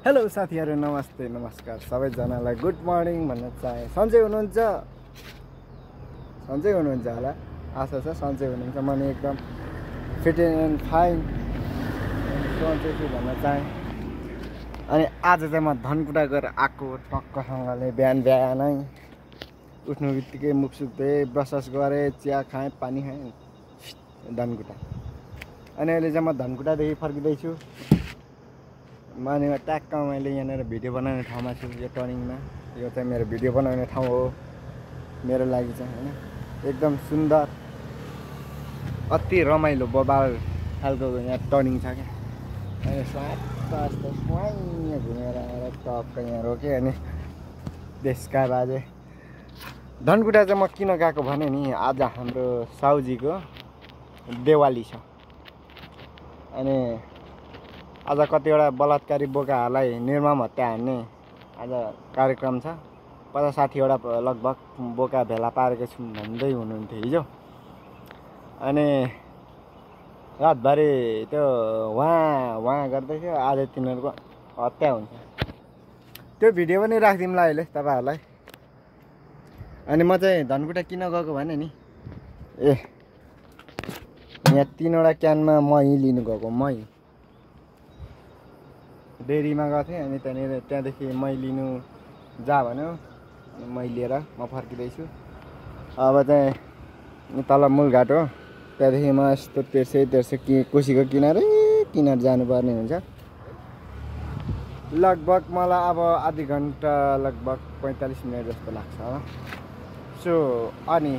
Hello साथीहरु, नमस्ते नमस्कार सबैजनालाई गुड मर्निङ भन्न चाहे। सन्चै हुनुहुन्छ होला, आशा छ सन्चै हुनुहुन्छ। म एकदम फिट एन्ड फाइन सन्चै छु भन्न चाहे। अनि आज चाहिँ म धनकुटा गएर आएको टक्कसँगले बिहानै उठ्नु बित्तिकै मुख सुख धोएँ, ब्रस गरेँ, चिया खाएँ, पानी खाएँ, धनकुटा। अनि अहिले चाहिँ म धनकुटादेखि फर्किँदैछु। मैले ट्याक्क मैले यहाँनिर भिडियो बनाउने ठाउँमा छु। यो टर्निङमा यो चाहिँ मेरो भिडियो बनाउने ठाउँ हो मेरो लागि चाहिँ, हैन। एकदम सुन्दर, अति रमाइलो बबाल खालको यहाँ टर्निङ छ क्या। अनि स्वाट घुमेर आएर टक्क यहाँ रोकेँ। अनि त्यसका बाजे धनकुटा चाहिँ म किन गएको भने नि, आज हाम्रो साउजीको देवाली छ। अनि आज कतिवटा बलात्कारी बोकाहरूलाई निर्मम हत्या हान्ने आज कार्यक्रम छ। 50-60 वटा लगभग बोका भेला पारेको छौँ भन्दै हुनुहुन्थ्यो हिजो। अनि रातभरि त्यो वहाँ गर्दै थियो। आज तिनीहरूको हत्या हुन्छ। त्यो भिडियो पनि राखिदिउँला अहिले तपाईँहरूलाई। अनि म चाहिँ धनकुटा किन गएको भने नि, यहाँ 3 वटा क्यानमा मही लिनु गएको। मही डेरीमा गएको थिएँ। अनि त्यहाँदेखि मही लिनु जा भन्यो। अनि मही लिएर म फर्किँदैछु। अब चाहिँ तल मूलघाट हो, त्यहाँदेखि म यस्तो तेर्से कोसीको किनारै जानुपर्ने हुन्छ। लगभग मलाई अब आधी घन्टा लगभग 45 मिनट जस्तो लाग्छ होला। सो अनि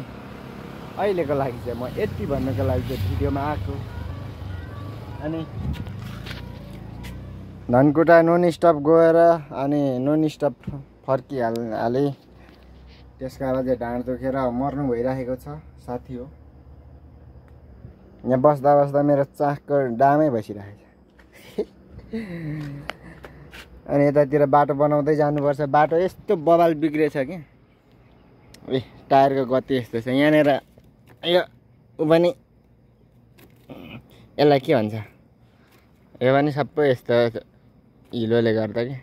अहिलेको लागि चाहिँ म यति भन्नको लागि चाहिँ भिडियोमा आएको। अनि धनकुटा नन स्टप गएर अनि नन स्टप फर्किहालेँ। त्यसका बाद ढाड दुखेर मर्नु भइरहेको छ। साथी हो, यहाँ बस्दा बस्दा मेरो चाखको डामै भइसकिरहेको छ। अनि यतातिर बाटो बनाउँदै जानुपर्छ। बाटो यस्तो बबाल बिग्रेछ कि टायरको गति यस्तो छ। यहाँनिर यो पनि यसलाई के भन्छ, यो पनि सबै यस्तो हिलोले गर्दा कि।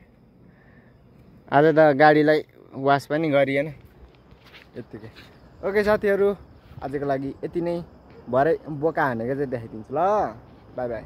आज त गाडीलाई वास पनि गरिएन यत्तिकै। ओके साथीहरू, आजको लागि यति नै। भरे बोका हानेको चाहिँ देखाइदिन्छु ल। By by.